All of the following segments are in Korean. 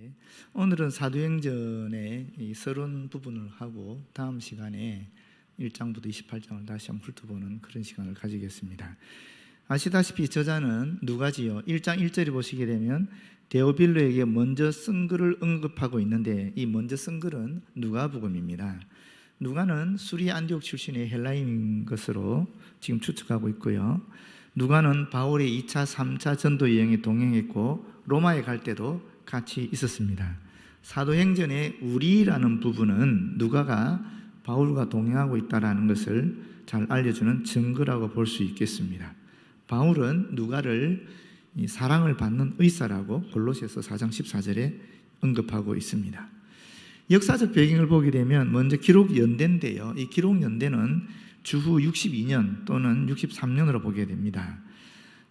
예, 오늘은 사도행전의 이 서론 부분을 하고 다음 시간에 1장부터 28장을 다시 한번 훑어보는 그런 시간을 가지겠습니다. 아시다시피 저자는 누가지요. 1장 1절에 보시게 되면 데오빌로에게 먼저 쓴 글을 언급하고 있는데, 이 먼저 쓴 글은 누가복음입니다. 누가는 수리 안디옥 출신의 헬라인인 것으로 지금 추측하고 있고요. 누가는 바울의 2차, 3차 전도 여행에 동행했고 로마에 갈 때도 같이 있었습니다. 사도행전의 우리라는 부분은 누가가 바울과 동행하고 있다는 것을 잘 알려주는 증거라고 볼 수 있겠습니다. 바울은 누가를 사랑을 받는 의사라고 골로새서 4장 14절에 언급하고 있습니다. 역사적 배경을 보게 되면 먼저 기록 연대인데요. 이 기록 연대는 주후 62년 또는 63년으로 보게 됩니다.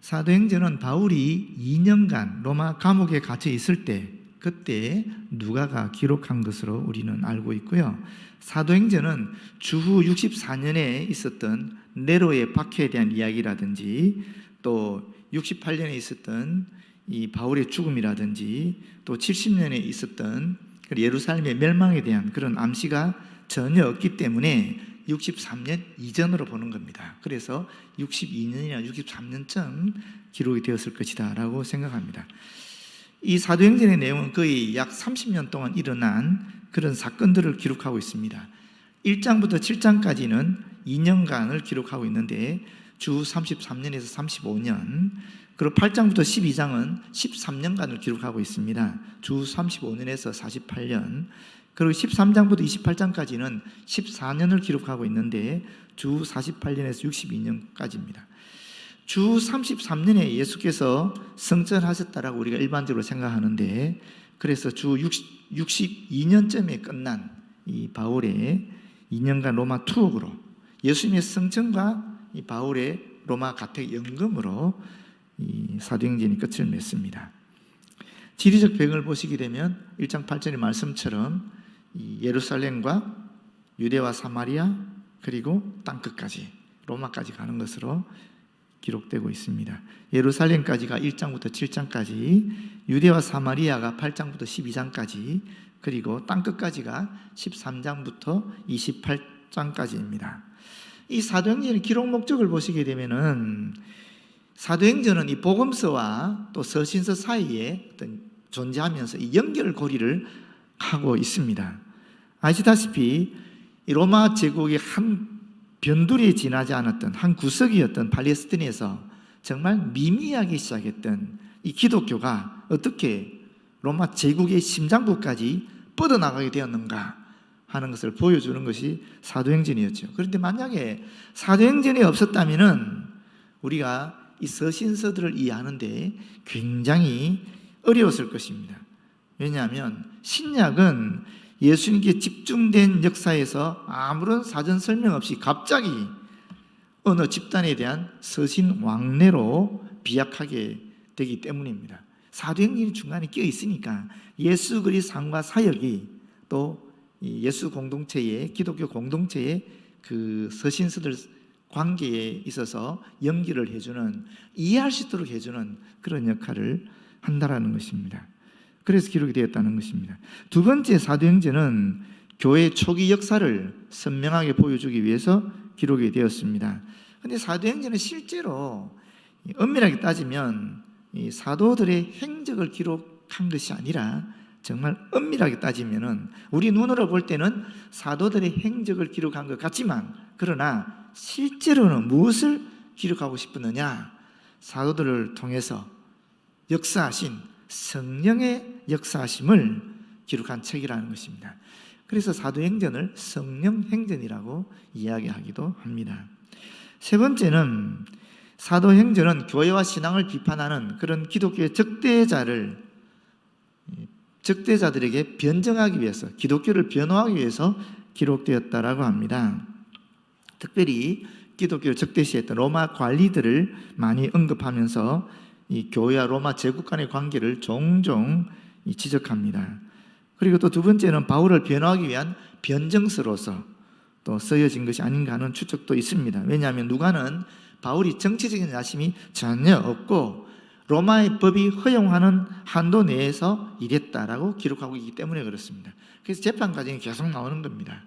사도행전은 바울이 2년간 로마 감옥에 갇혀 있을 때, 그때 누가가 기록한 것으로 우리는 알고 있고요. 사도행전은 주후 64년에 있었던 네로의 박해에 대한 이야기라든지, 또 68년에 있었던 이 바울의 죽음이라든지, 또 70년에 있었던 예루살렘의 멸망에 대한 그런 암시가 전혀 없기 때문에 63년 이전으로 보는 겁니다. 그래서 62년이나 63년쯤 기록이 되었을 것이다 라고 생각합니다. 이 사도행전의 내용은 거의 약 30년 동안 일어난 그런 사건들을 기록하고 있습니다. 1장부터 7장까지는 2년간을 기록하고 있는데 주 33년에서 35년, 그리고 8장부터 12장은 13년간을 기록하고 있습니다. 주 35년에서 48년, 그리고 13장부터 28장까지는 14년을 기록하고 있는데 주 48년에서 62년까지입니다. 주 33년에 예수께서 승천하셨다라고 우리가 일반적으로 생각하는데, 그래서 주 62년쯤에 끝난 이 바울의 2년간 로마 투옥으로 예수님의 승천과 이 바울의 로마 가택 연금으로 이 사도행전이 끝을 맺습니다. 지리적 배경을 보시게 되면 1장 8절의 말씀처럼 이 예루살렘과 유대와 사마리아 그리고 땅끝까지 로마까지 가는 것으로 기록되고 있습니다. 예루살렘까지가 1장부터 7장까지, 유대와 사마리아가 8장부터 12장까지, 그리고 땅끝까지가 13장부터 28장까지입니다. 이 사도행전의 기록 목적을 보시게 되면은, 사도행전은 이 복음서와 또 서신서 사이에 어떤 존재하면서 이 연결고리를 하고 있습니다. 아시다시피 이 로마 제국의 한 변두리에 지나지 않았던 한 구석이었던 팔레스틴에서 정말 미미하게 시작했던 이 기독교가 어떻게 로마 제국의 심장부까지 뻗어나가게 되었는가 하는 것을 보여주는 것이 사도행전이었죠. 그런데 만약에 사도행전이 없었다면은 우리가 이 서신서들을 이해하는데 굉장히 어려웠을 것입니다. 왜냐하면 신약은 예수님께 집중된 역사에서 아무런 사전 설명 없이 갑자기 어느 집단에 대한 서신 왕래로 비약하게 되기 때문입니다. 사도행전이 중간에 끼어 있으니까 예수 그리스도의 삶과 사역이 또 예수 공동체의, 기독교 공동체의 그 서신서들 관계에 있어서 연기를 해주는, 이해할 수 있도록 해주는 그런 역할을 한다라는 것입니다. 그래서 기록이 되었다는 것입니다. 두 번째, 사도행전은 교회 초기 역사를 선명하게 보여주기 위해서 기록이 되었습니다. 그런데 사도행전은 실제로 엄밀하게 따지면 이 사도들의 행적을 기록한 것이 아니라, 정말 엄밀하게 따지면은 우리 눈으로 볼 때는 사도들의 행적을 기록한 것 같지만, 그러나 실제로는 무엇을 기록하고 싶었느냐? 사도들을 통해서 역사하신 성령의 역사하심을 기록한 책이라는 것입니다. 그래서 사도행전을 성령행전이라고 이야기하기도 합니다. 세 번째는, 사도행전은 교회와 신앙을 비판하는 그런 기독교의 적대자들에게 변정하기 위해서, 기독교를 변호하기 위해서 기록되었다라고 합니다. 특별히 기독교를 적대시했던 로마 관리들을 많이 언급하면서 이 교회와 로마 제국 간의 관계를 종종 지적합니다. 그리고 또 두 번째는 바울을 변호하기 위한 변정서로서 또 쓰여진 것이 아닌가 하는 추측도 있습니다. 왜냐하면 누가는 바울이 정치적인 야심이 전혀 없고 로마의 법이 허용하는 한도 내에서 일했다라고 기록하고 있기 때문에 그렇습니다. 그래서 재판 과정이 계속 나오는 겁니다.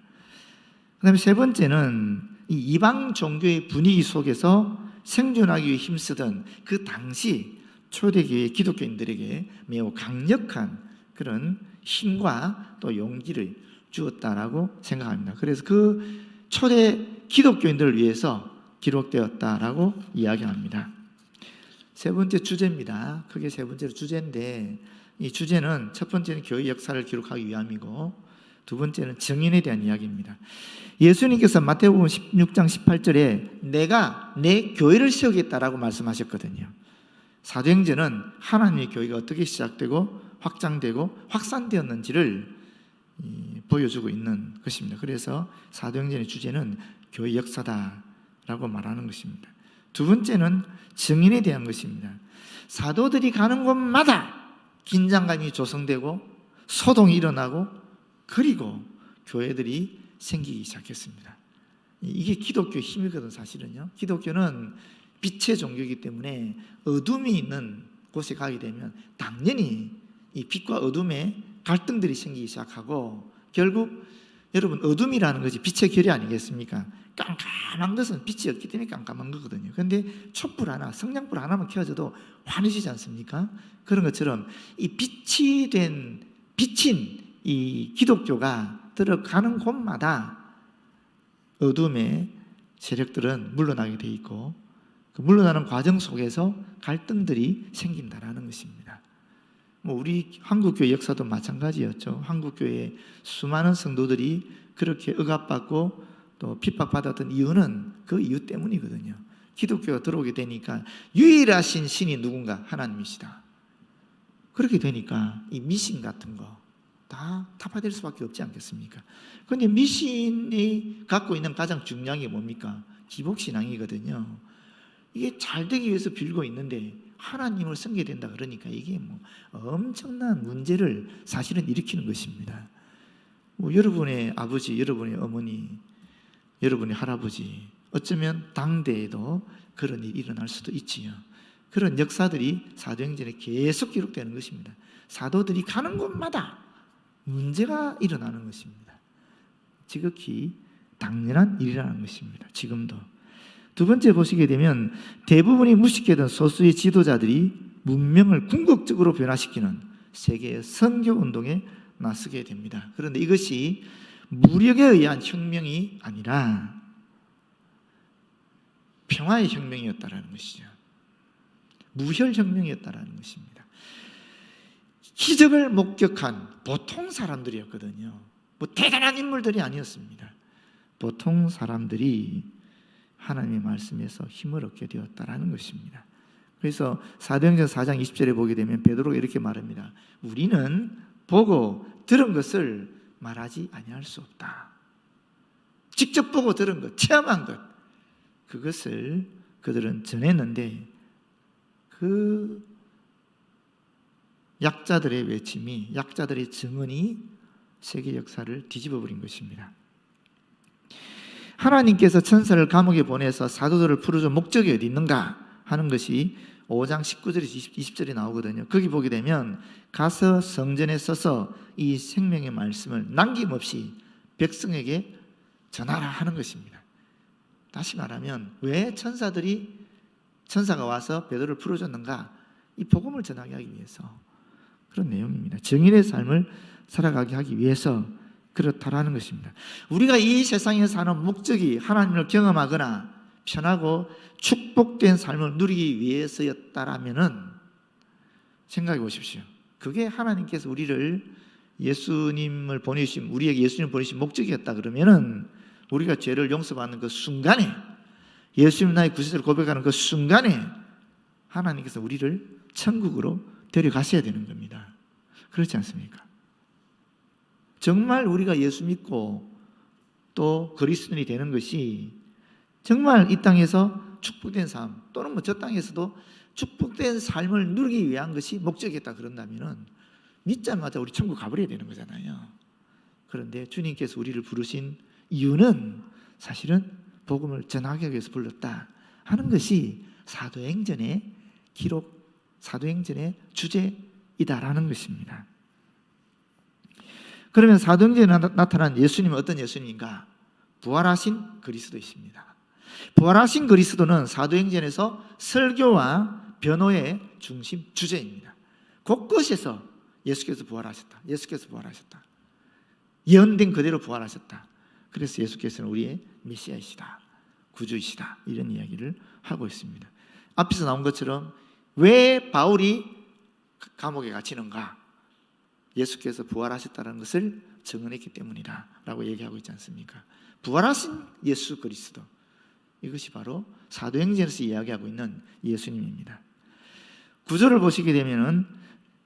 그 다음에 세 번째는 이 이방 종교의 분위기 속에서 생존하기 위해 힘쓰던 그 당시 초대교회 기독교인들에게 매우 강력한 그런 힘과 또 용기를 주었다라고 생각합니다. 그래서 그 초대 기독교인들을 위해서 기록되었다라고 이야기합니다. 세 번째 주제입니다. 크게 세 번째로 주제인데, 이 주제는 첫 번째는 교회 역사를 기록하기 위함이고, 두 번째는 증인에 대한 이야기입니다. 예수님께서 마태복음 16장 18절에 내가 내 교회를 세우겠다라고 말씀하셨거든요. 사도행전은 하나님의 교회가 어떻게 시작되고 확장되고 확산되었는지를 보여주고 있는 것입니다. 그래서 사도행전의 주제는 교회 역사다라고 말하는 것입니다. 두 번째는 증인에 대한 것입니다. 사도들이 가는 곳마다 긴장감이 조성되고 소동이 일어나고 그리고 교회들이 생기기 시작했습니다. 이게 기독교의 힘이거든. 사실은요, 기독교는 빛의 종교이기 때문에 어둠이 있는 곳에 가게 되면 당연히 이 빛과 어둠의 갈등들이 생기기 시작하고, 결국 여러분 어둠이라는 것이 빛의 결이 아니겠습니까? 깜깜한 것은 빛이 없기 때문에 깜깜한 거거든요. 그런데 촛불 하나, 성냥불 하나만 켜져도 환해지지 않습니까? 그런 것처럼 이 빛이 된 빛인 이 기독교가 들어가는 곳마다 어둠의 세력들은 물러나게 돼 있고, 그 물러나는 과정 속에서 갈등들이 생긴다라는 것입니다. 우리 한국교회 역사도 마찬가지였죠. 한국교회 수많은 성도들이 그렇게 억압받고 또 핍박받았던 이유는 그 이유 때문이거든요. 기독교가 들어오게 되니까 유일하신 신이 누군가? 하나님이시다. 그렇게 되니까 이 미신 같은 거 다 타파될 수밖에 없지 않겠습니까? 그런데 미신이 갖고 있는 가장 중요한 게 뭡니까? 기복신앙이거든요. 이게 잘 되기 위해서 빌고 있는데 하나님을 섬겨야 된다 그러니까 이게 엄청난 문제를 사실은 일으키는 것입니다. 여러분의 아버지, 여러분의 어머니, 여러분의 할아버지, 어쩌면 당대에도 그런 일이 일어날 수도 있지요. 그런 역사들이 사도행전에 계속 기록되는 것입니다. 사도들이 가는 곳마다 문제가 일어나는 것입니다. 지극히 당연한 일이라는 것입니다. 지금도. 두 번째 보시게 되면 대부분이 무식했던 소수의 지도자들이 문명을 궁극적으로 변화시키는 세계의 선교운동에 나서게 됩니다. 그런데 이것이 무력에 의한 혁명이 아니라 평화의 혁명이었다라는 것이죠. 무혈혁명이었다라는 것입니다. 기적을 목격한 보통 사람들이었거든요. 대단한 인물들이 아니었습니다. 보통 사람들이 하나님의 말씀에서 힘을 얻게 되었다라는 것입니다. 그래서 사도행전 4장 20절에 보게 되면 베드로가 이렇게 말합니다. 우리는 보고 들은 것을 말하지 아니할 수 없다. 직접 보고 들은 것, 체험한 것, 그것을 그들은 전했는데 그 약자들의 외침이, 약자들의 증언이 세계 역사를 뒤집어 버린 것입니다. 하나님께서 천사를 감옥에 보내서 사도들을 풀어준 목적이 어디 있는가 하는 것이 5장 19절에서 20절에 나오거든요. 거기 보게 되면 가서 성전에 서서 이 생명의 말씀을 남김없이 백성에게 전하라 하는 것입니다. 다시 말하면 왜 천사가 와서 베드로를 풀어줬는가? 이 복음을 전하게 하기 위해서. 그런 내용입니다. 정인의 삶을 살아가게 하기 위해서 그렇다라는 것입니다. 우리가 이 세상에 사는 목적이 하나님을 경험하거나 편하고 축복된 삶을 누리기 위해서였다라면은 생각해 보십시오. 그게 하나님께서 우리에게 예수님을 보내신 목적이었다 그러면은 우리가 죄를 용서받는 그 순간에, 예수님 나의 구세주를 고백하는 그 순간에 하나님께서 우리를 천국으로 데려가셔야 되는 겁니다. 그렇지 않습니까? 정말 우리가 예수 믿고 또 그리스도인이 되는 것이 정말 이 땅에서 축복된 삶, 또는 저 땅에서도 축복된 삶을 누리기 위한 것이 목적이었다 그런다면은 믿자마자 우리 천국 가버려야 되는 거잖아요. 그런데 주님께서 우리를 부르신 이유는 사실은 복음을 전하기 위해서 불렀다 하는 것이 사도행전의 기록 사도행전의 주제이다라는 것입니다. 그러면 사도행전에 나타난 예수님은 어떤 예수님인가? 부활하신 그리스도이십니다. 부활하신 그리스도는 사도행전에서 설교와 변호의 중심 주제입니다. 곳곳에서 예수께서 부활하셨다, 예수께서 부활하셨다, 예언된 그대로 부활하셨다. 그래서 예수께서는 우리의 메시아이시다, 구주이시다, 이런 이야기를 하고 있습니다. 앞에서 나온 것처럼 왜 바울이 감옥에 갇히는가? 예수께서 부활하셨다는 것을 증언했기 때문이다 라고 얘기하고 있지 않습니까? 부활하신 예수 그리스도, 이것이 바로 사도행전에서 이야기하고 있는 예수님입니다. 구절을 보시게 되면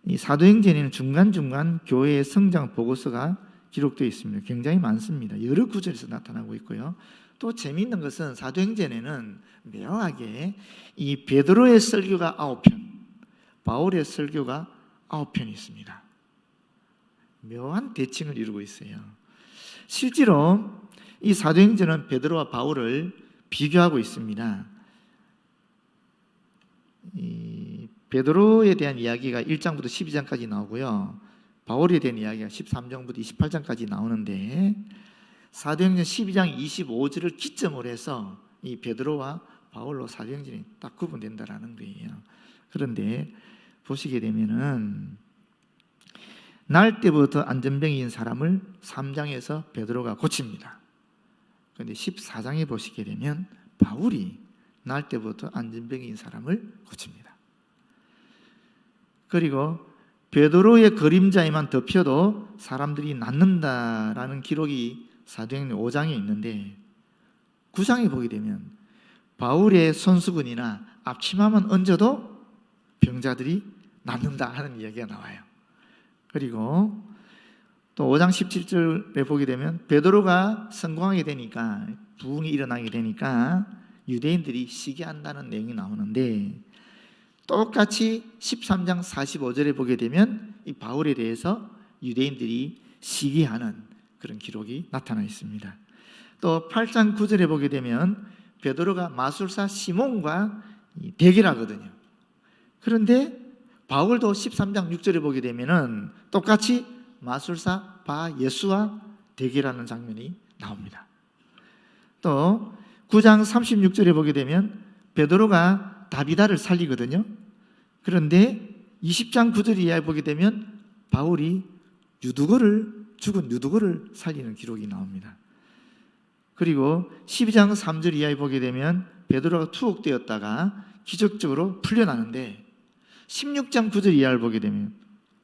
이 사도행전에는 중간중간 교회의 성장 보고서가 기록되어 있습니다. 굉장히 많습니다. 여러 구절에서 나타나고 있고요. 또 재미있는 것은 사도행전에는 묘하게 이 베드로의 설교가 9편, 바울의 설교가 9편이 있습니다. 묘한 대칭을 이루고 있어요. 실제로 이 사도행전은 베드로와 바울을 비교하고 있습니다. 이 베드로에 대한 이야기가 1장부터 12장까지 나오고요, 바울에 대한 이야기가 13장부터 28장까지 나오는데 사도행전 12장 25절을 기점으로 해서 이 베드로와 바울로 사도행전이 딱 구분된다라는 거예요. 그런데 보시게 되면은 날 때부터 안전병이인 사람을 3장에서 베드로가 고칩니다. 그런데 14장에 보시게 되면 바울이 날 때부터 안전병이인 사람을 고칩니다. 그리고 베드로의 그림자에만 덮여도 사람들이 낫는다라는 기록이 사도행전 5장에 있는데 9장에 보게 되면 바울의 손수건이나 앞치마만 얹어도 병자들이 낫는다 하는 이야기가 나와요. 그리고 또 5장 17절에 보게 되면 베드로가 성공하게 되니까, 부흥이 일어나게 되니까 유대인들이 시기한다는 내용이 나오는데 똑같이 13장 45절에 보게 되면 이 바울에 대해서 유대인들이 시기하는 그런 기록이 나타나 있습니다. 또 8장 9절에 보게 되면 베드로가 마술사 시몬과 대결하거든요. 그런데 바울도 13장 6절에 보게 되면은 똑같이 마술사 바 예수와 대결하는 장면이 나옵니다. 또 9장 36절에 보게 되면 베드로가 다비다를 살리거든요. 그런데 20장 9절 이하에 보게 되면 바울이 죽은 유두거를 살리는 기록이 나옵니다. 그리고 12장 3절 이하에 보게 되면 베드로가 투옥되었다가 기적적으로 풀려나는데 16장 9절 이하를 보게 되면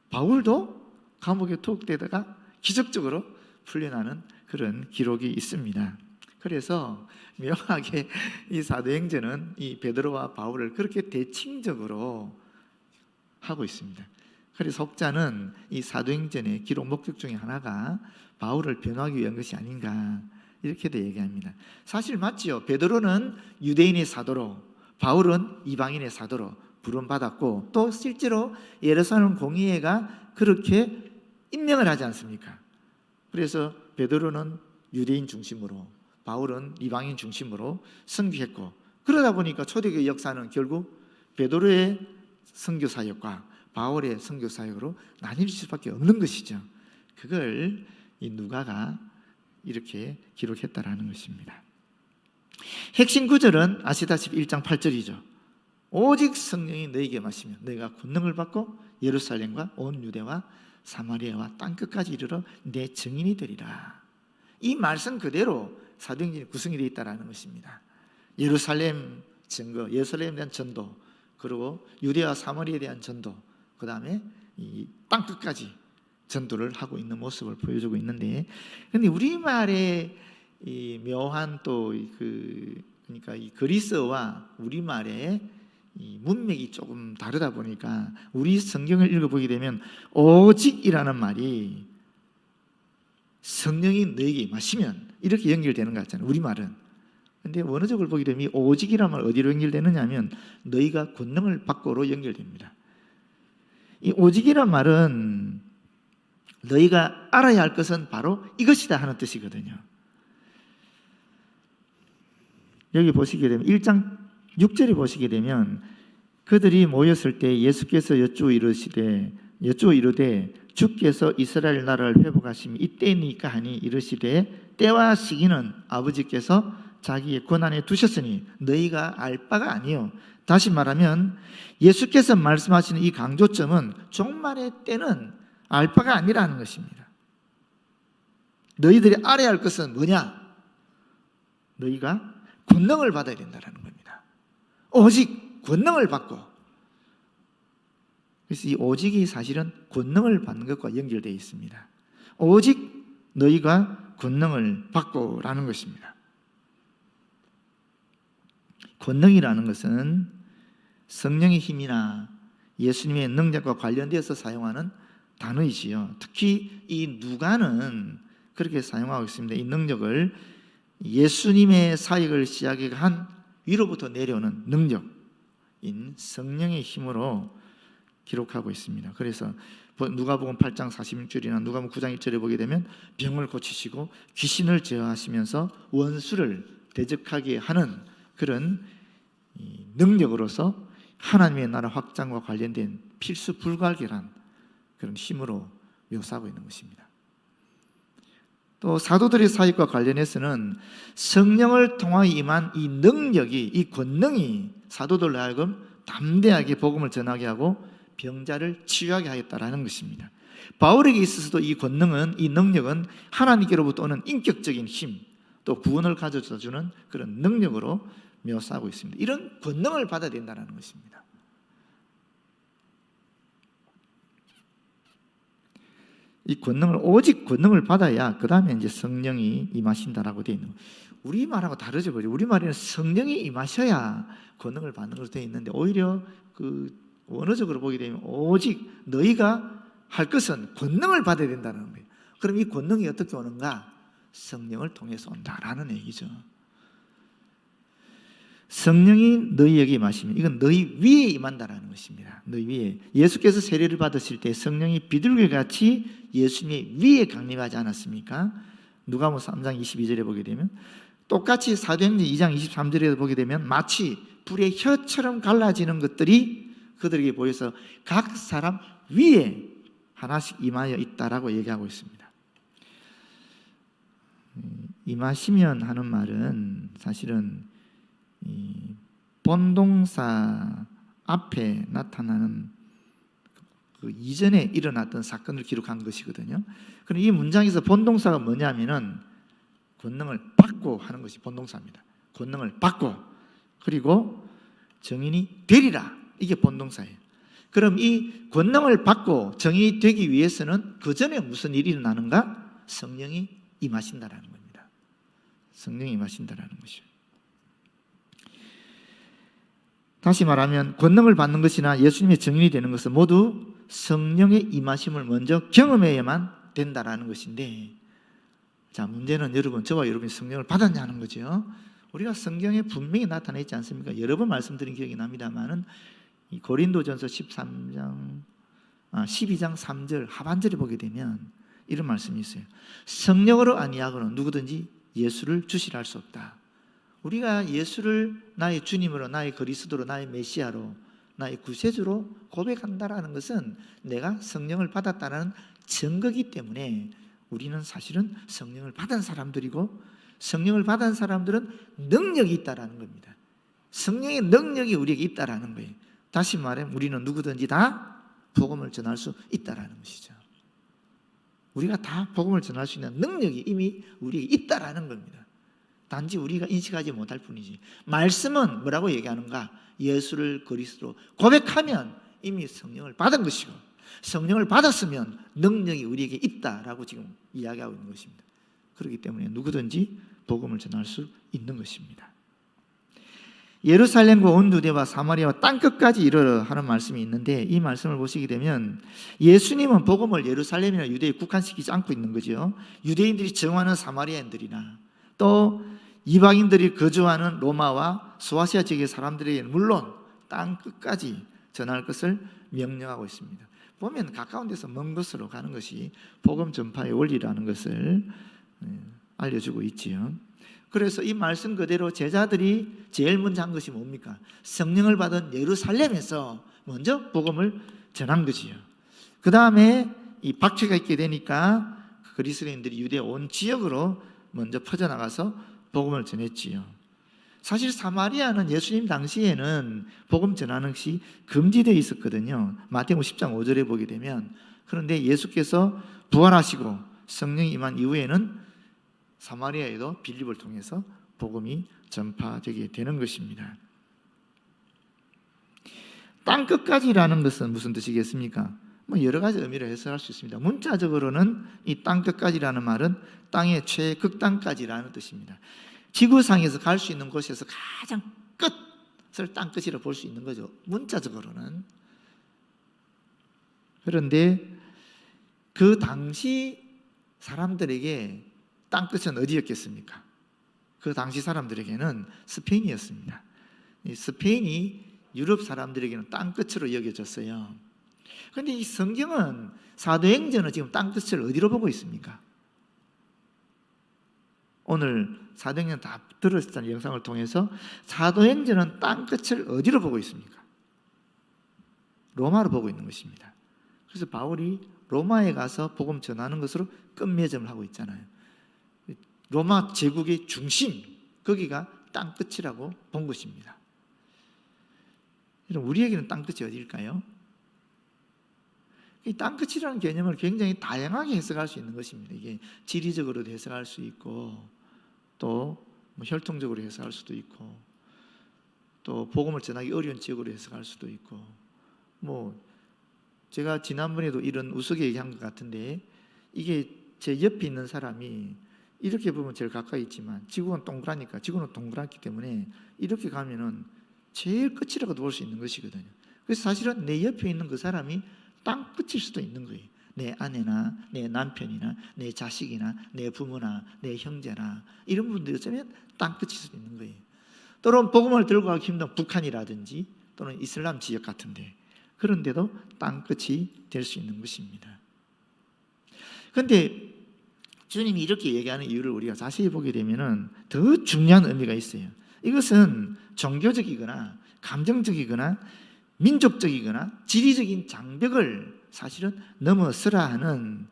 바울도 감옥에 투옥되다가 기적적으로 풀려나는 그런 기록이 있습니다. 그래서 묘하게 이 사도행전은 이 베드로와 바울을 그렇게 대칭적으로 하고 있습니다. 그래서 혹자는 이 사도행전의 기록 목적 중에 하나가 바울을 변호하기 위한 것이 아닌가 이렇게도 얘기합니다. 사실 맞지요. 베드로는 유대인의 사도로, 바울은 이방인의 사도로 부름받았고 또 실제로 예루살렘 공의회가 그렇게 임명을 하지 않습니까? 그래서 베드로는 유대인 중심으로, 바울은 이방인 중심으로 선교했고, 그러다 보니까 초대교회 역사는 결국 베드로의 선교 사역과 바울의 선교 사역으로 나뉠 수밖에 없는 것이죠. 그걸 이 누가가 이렇게 기록했다라는 것입니다. 핵심 구절은 아시다시피 1장 8절이죠. 오직 성령이 너희에게 마시면 너희가 권능을 받고 예루살렘과 온 유대와 사마리아와 땅끝까지 이르러 내 증인이 되리라. 이 말씀 그대로 사도행전이 구성이 되어 있다는 것입니다. 예루살렘 증거, 예루살렘에 대한 전도, 그리고 유대와 사마리아에 대한 전도, 그 다음에 이 땅끝까지 전도를 하고 있는 모습을 보여주고 있는데, 그런데 우리말의 이 묘한 그러니까 이 그리스어와 우리말의 이 문맥이 조금 다르다 보니까 우리 성경을 읽어보게 되면 오직이라는 말이 성령이 너에게 임하시면 이렇게 연결되는 것 같잖아요, 우리말은. 그런데 원어적으로 보게 되면 이 오직이라는 말 어디로 연결되느냐 하면 너희가 권능을 받고로 연결됩니다. 이 오직이라는 말은 너희가 알아야 할 것은 바로 이것이다 하는 뜻이거든요. 여기 보시게 되면 1장 6절에 보시게 되면 그들이 모였을 때 예수께서 여쭈어 이르되 주께서 이스라엘 나라를 회복하심이 이때니까 하니 이르시되 때와 시기는 아버지께서 자기의 권한에 두셨으니 너희가 알 바가 아니요. 다시 말하면 예수께서 말씀하시는 이 강조점은 종말의 때는 알 바가 아니라는 것입니다. 너희들이 알아야 할 것은 뭐냐? 너희가 권능을 받아야 된다는 겁니다. 오직 권능을 받고, 그래서 이 오직이 사실은 권능을 받는 것과 연결되어 있습니다. 오직 너희가 권능을 받고라는 것입니다. 권능이라는 것은 성령의 힘이나 예수님의 능력과 관련되어서 사용하는 단어이지요. 특히 이 누가는 그렇게 사용하고 있습니다. 이 능력을 예수님의 사역을 시작한 위로부터 내려오는 능력인 성령의 힘으로 기록하고 있습니다. 그래서 누가복음 8장 46절이나 누가복음 9장 1절에 보게 되면 병을 고치시고 귀신을 제어하시면서 원수를 대적하게 하는 그런 능력으로서 하나님의 나라 확장과 관련된 필수 불가결한 그런 힘으로 묘사하고 있는 것입니다. 또 사도들의 사역과 관련해서는 성령을 통하여 임한 이 능력이, 이 권능이 사도들로 하여금 담대하게 복음을 전하게 하고 병자를 치유하게 하였다라는 것입니다. 바울에게 있어서도 이 권능은, 이 능력은 하나님께로부터 오는 인격적인 힘, 또 구원을 가져다 주는 그런 능력으로 묘사하고 있습니다. 이런 권능을 받아야 된다는 것입니다. 이 권능을, 오직 권능을 받아야 그 다음에 이제 성령이 임하신다라고 되어 있는 거예요. 우리말하고 다르죠. 우리말에는 성령이 임하셔야 권능을 받는 것으로 되어 있는데, 오히려 그 원어적으로 보게 되면 오직 너희가 할 것은 권능을 받아야 된다는 거예요. 그럼 이 권능이 어떻게 오는가? 성령을 통해서 온다라는 얘기죠. 성령이 너희에게 임하시면 이건 너희 위에 임한다라는 것입니다. 너희 위에. 예수께서 세례를 받으실 때 성령이 비둘기같이 예수님의 위에 강림하지 않았습니까? 누가복음 3장 22절에 보게 되면, 똑같이 사도행전 2장 23절에 보게 되면 마치 불의 혀처럼 갈라지는 것들이 그들에게 보여서 각 사람 위에 하나씩 임하여 있다라고 얘기하고 있습니다. 임하시면 하는 말은 사실은 이 본동사 앞에 나타나는 그 이전에 일어났던 사건을 기록한 것이거든요. 그럼 이 문장에서 본동사가 뭐냐면은 권능을 받고 하는 것이 본동사입니다. 권능을 받고, 그리고 정인이 되리라, 이게 본동사예요. 그럼 이 권능을 받고 정인이 되기 위해서는 그 전에 무슨 일이 일어나는가? 성령이 임하신다라는 겁니다. 성령이 임하신다라는 것이죠. 다시 말하면 권능을 받는 것이나 예수님의 증인이 되는 것은 모두 성령의 임하심을 먼저 경험해야만 된다라는 것인데, 자, 문제는 여러분, 저와 여러분이 성령을 받았냐는 거죠. 우리가 성경에 분명히 나타나 있지 않습니까? 여러 번 말씀드린 기억이 납니다만은 이 고린도전서 12장 3절 하반절에 보게 되면 이런 말씀이 있어요. 성령으로 아니하고는 누구든지 예수를 주시라 할 수 없다. 우리가 예수를 나의 주님으로, 나의 그리스도로, 나의 메시아로, 나의 구세주로 고백한다라는 것은 내가 성령을 받았다는 증거이기 때문에 우리는 사실은 성령을 받은 사람들이고, 성령을 받은 사람들은 능력이 있다라는 겁니다. 성령의 능력이 우리에게 있다라는 거예요. 다시 말하면 우리는 누구든지 다 복음을 전할 수 있다라는 것이죠. 우리가 다 복음을 전할 수 있는 능력이 이미 우리에게 있다라는 겁니다. 단지 우리가 인식하지 못할 뿐이지. 말씀은 뭐라고 얘기하는가? 예수를 그리스도로 고백하면 이미 성령을 받은 것이고, 성령을 받았으면 능력이 우리에게 있다라고 지금 이야기하고 있는 것입니다. 그렇기 때문에 누구든지 복음을 전할 수 있는 것입니다. 예루살렘과 온 유대와 사마리아와 땅끝까지 이르러 하는 말씀이 있는데, 이 말씀을 보시게 되면 예수님은 복음을 예루살렘이나 유대에 국한시키지 않고 있는 거죠. 유대인들이 정하는 사마리아인들이나 또 이방인들이 거주하는 로마와 소아시아 지역의 사람들에게는 물론 땅 끝까지 전할 것을 명령하고 있습니다. 보면 가까운 데서 먼 곳으로 가는 것이 복음 전파의 원리라는 것을 알려주고 있지요. 그래서 이 말씀 그대로 제자들이 제일 먼저 한 것이 뭡니까? 성령을 받은 예루살렘에서 먼저 복음을 전한 거지요. 그 다음에 이 박해가 있게 되니까 그리스도인들이 유대 온 지역으로 먼저 퍼져나가서 복음을 전했지요. 사실 사마리아는 예수님 당시에는 복음 전하는 것이 금지되어 있었거든요. 마태복음 10장 5절에 보게 되면. 그런데 예수께서 부활하시고 성령이 임한 이후에는 사마리아에도 빌립을 통해서 복음이 전파되게 되는 것입니다. 땅 끝까지라는 것은 무슨 뜻이겠습니까? 여러 가지 의미를 해석할 수 있습니다. 문자적으로는 이 땅 끝까지라는 말은 땅의 최극단까지라는 뜻입니다. 지구상에서 갈 수 있는 곳에서 가장 끝을 땅 끝이라고 볼 수 있는 거죠. 문자적으로는. 그런데 그 당시 사람들에게 땅 끝은 어디였겠습니까? 그 당시 사람들에게는 스페인이었습니다. 스페인이 유럽 사람들에게는 땅 끝으로 여겨졌어요. 그런데 이 성경은 사도행전은 지금 땅 끝을 어디로 보고 있습니까? 오늘 사도행전 다 들었다는 영상을 통해서 사도행전은 땅 끝을 어디로 보고 있습니까? 로마로 보고 있는 것입니다. 그래서 바울이 로마에 가서 복음 전하는 것으로 끝맺음을 하고 있잖아요. 로마 제국의 중심, 거기가 땅 끝이라고 본 것입니다. 우리에게는 땅 끝이 어디일까요? 이 땅 끝이라는 개념을 굉장히 다양하게 해석할 수 있는 것입니다. 이게 지리적으로도 해석할 수 있고, 또 혈통적으로 해석할 수도 있고, 또 복음을 전하기 어려운 지역으로 해석할 수도 있고, 제가 지난번에도 이런 우스개 얘기한 것 같은데, 이게 제 옆에 있는 사람이 이렇게 보면 제일 가까이 있지만 지구는 동그라니까, 지구는 동그랗기 때문에 이렇게 가면은 제일 끝이라고도 볼 수 있는 것이거든요. 그래서 사실은 내 옆에 있는 그 사람이 땅 끝일 수도 있는 거예요. 내 아내나 내 남편이나 내 자식이나 내 부모나 내 형제나 이런 분들이 어쩌면 땅 끝일 수도 있는 거예요. 또는 복음을 들고 가기 힘든 북한이라든지 또는 이슬람 지역 같은데, 그런데도 땅 끝이 될 수 있는 것입니다. 그런데 주님이 이렇게 얘기하는 이유를 우리가 자세히 보게 되면 더 중요한 의미가 있어요. 이것은 종교적이거나 감정적이거나 민족적이거나 지리적인 장벽을 사실은 넘어서라 하는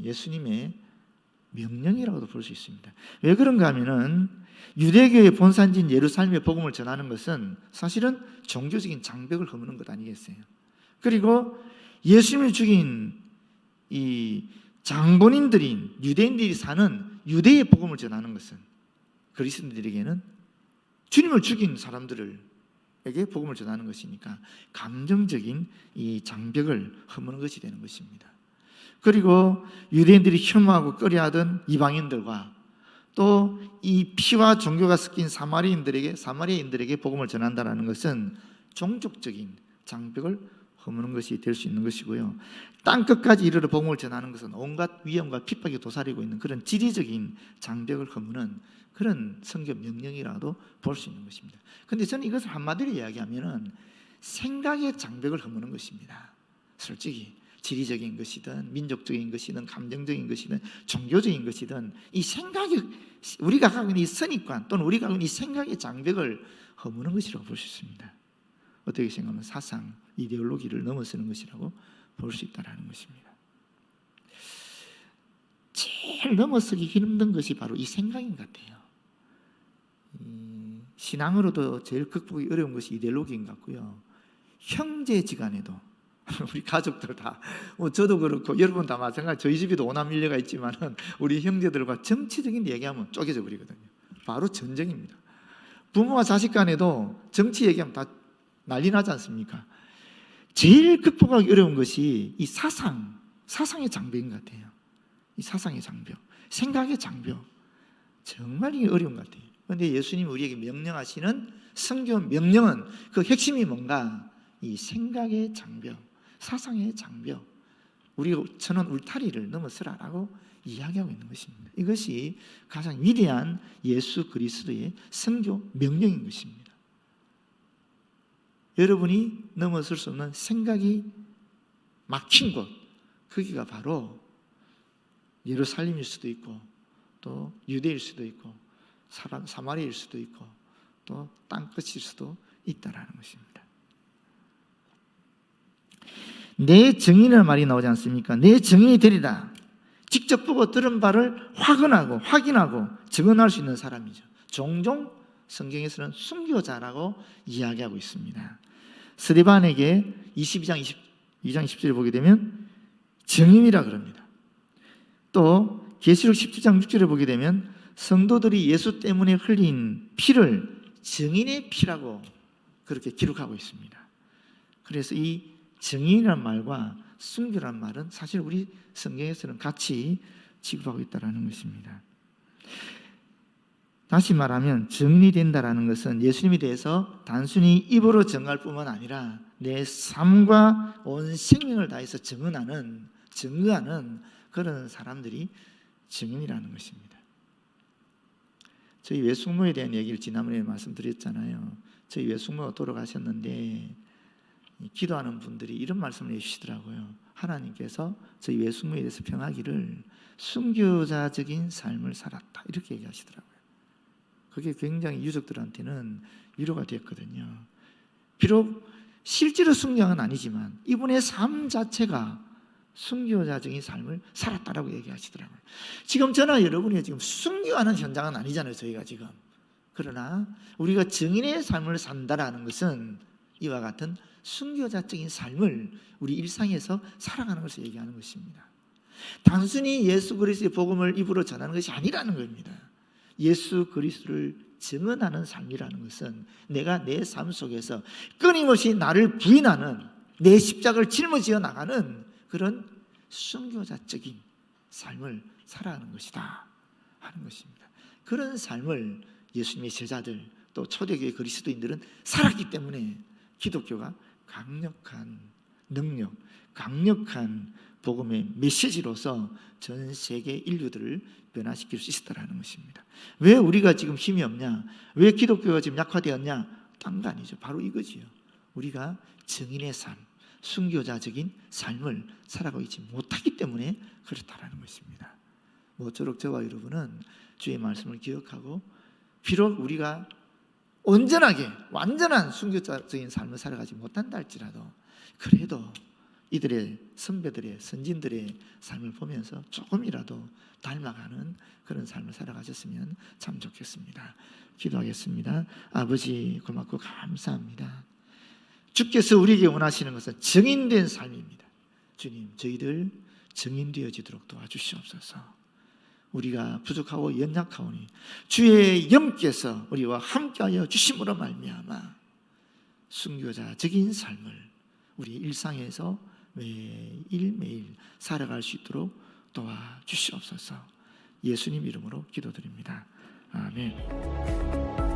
예수님의 명령이라고도 볼 수 있습니다. 왜 그런가 하면은 유대교의 본산지인 예루살렘의 복음을 전하는 것은 사실은 종교적인 장벽을 허무는 것 아니겠어요? 그리고 예수님을 죽인 이 장본인들인 유대인들이 사는 유대의 복음을 전하는 것은 그리스도인들에게는 주님을 죽인 사람들에게 복음을 전하는 것이니까 감정적인 이 장벽을 허무는 것이 되는 것입니다. 그리고 유대인들이 혐오하고 꺼려하던 이방인들과 또 이 피와 종교가 섞인 사마리아인들에게 복음을 전한다는 것은 종족적인 장벽을 허무는 것이 될 수 있는 것이고요. 땅 끝까지 이르러 복음을 전하는 것은 온갖 위험과 핍박이 도사리고 있는 그런 지리적인 장벽을 허무는 그런 성경 명령이라도 볼 수 있는 것입니다. 그런데 저는 이것을 한마디로 이야기하면은 생각의 장벽을 허무는 것입니다. 솔직히 지리적인 것이든 민족적인 것이든 감정적인 것이든 종교적인 것이든 이 생각이 우리가 갖고 있는 이 선입관 또는 우리가 갖고 있는 이 생각의 장벽을 허무는 것이라고 볼 수 있습니다. 어떻게 생각하면 사상, 이데올로기를 넘어서는 것이라고 볼 수 있다는 것입니다. 제일 넘어서기 힘든 것이 바로 이 생각인 것 같아요. 신앙으로도 제일 극복이 어려운 것이 이데올로기인 것 같고요. 형제지간에도 우리 가족들 다, 저도 그렇고 여러분 다 마찬가지. 저희 집에도 오남일녀가 있지만은 우리 형제들과 정치적인 얘기하면 쪼개져 버리거든요. 바로 전쟁입니다. 부모와 자식 간에도 정치 얘기하면 다 난리 나지 않습니까? 제일 극복하기 어려운 것이 이 사상의 장벽인 것 같아요. 이 사상의 장벽, 생각의 장벽, 정말 이게 어려운 것 같아요. 그런데 예수님이 우리에게 명령하시는 성경 명령은 그 핵심이 뭔가? 이 생각의 장벽, 사상의 장벽, 우리가 천원 울타리를 넘어서라라고 이야기하고 있는 것입니다. 이것이 가장 위대한 예수 그리스도의 선교 명령인 것입니다. 여러분이 넘어설 수 없는 생각이 막힌 곳, 거기가 바로 예루살렘일 수도 있고 또 유대일 수도 있고 사마리아일 수도 있고 또 땅끝일 수도 있다라는 것입니다. 내 증인이라는 말이 나오지 않습니까? 내 증인이 되리라. 직접 보고 들은 바를 확인하고 증언할 수 있는 사람이죠. 종종 성경에서는 순교자라고 이야기하고 있습니다. 스데반에게 22장 20절을 보게 되면 증인이라 그럽니다. 또 계시록 17장 6절을 보게 되면 성도들이 예수 때문에 흘린 피를 증인의 피라고 그렇게 기록하고 있습니다. 그래서 이 증인이라는 말과 순교라는 말은 사실 우리 성경에서는 같이 취급하고 있다는 것입니다. 다시 말하면 증인이 된다는 것은 예수님에 대해서 단순히 입으로 증거할 뿐만 아니라 내 삶과 온 생명을 다해서 증거하는 그런 사람들이 증인이라는 것입니다. 저희 외숙모에 대한 얘기를 지난번에 말씀드렸잖아요. 저희 외숙모가 돌아가셨는데 기도하는 분들이 이런 말씀을 해주시더라고요. 하나님께서 저희 외숙모에 대해서 평하기를 순교자적인 삶을 살았다 이렇게 얘기하시더라고요. 그게 굉장히 유족들한테는 위로가 됐거든요. 비록 실제로 순교한 아니지만 이분의 삶 자체가 순교자적인 삶을 살았다라고 얘기하시더라고요. 지금 저나 여러분이 지금 순교하는 현장은 아니잖아요, 저희가 지금. 그러나 우리가 증인의 삶을 산다라는 것은 이와 같은 순교자적인 삶을 우리 일상에서 살아가는 것을 얘기하는 것입니다. 단순히 예수 그리스도의 복음을 입으로 전하는 것이 아니라는 겁니다. 예수 그리스도를 증언하는 삶이라는 것은 내가 내 삶 속에서 끊임없이 나를 부인하는 내 십자가를 짊어지어 나가는 그런 순교자적인 삶을 살아가는 것이다 하는 것입니다. 그런 삶을 예수님의 제자들 또 초대교회 그리스도인들은 살았기 때문에 기독교가 강력한 능력, 강력한 복음의 메시지로서 전 세계 인류들을 변화시킬 수 있었다는 것입니다. 왜 우리가 지금 힘이 없냐? 왜 기독교가 지금 약화되었냐? 딴 거 아니죠. 바로 이거지요. 우리가 증인의 삶, 순교자적인 삶을 살아가고 있지 못하기 때문에 그렇다는 것입니다. 모쪼록 저와 여러분은 주의 말씀을 기억하고 비록 우리가 온전하게 완전한 순교자적인 삶을 살아가지 못한다 할지라도 그래도 이들의 선배들의 선진들의 삶을 보면서 조금이라도 닮아가는 그런 삶을 살아가셨으면 참 좋겠습니다. 기도하겠습니다. 아버지 고맙고 감사합니다. 주께서 우리에게 원하시는 것은 증인된 삶입니다. 주님, 저희들 증인되어지도록 도와주시옵소서. 우리가 부족하고 연약하오니 주의 영께서 우리와 함께하여 주심으로 말미암아 순교자적인 삶을 우리 일상에서 매일매일 살아갈 수 있도록 도와주시옵소서. 예수님 이름으로 기도드립니다. 아멘.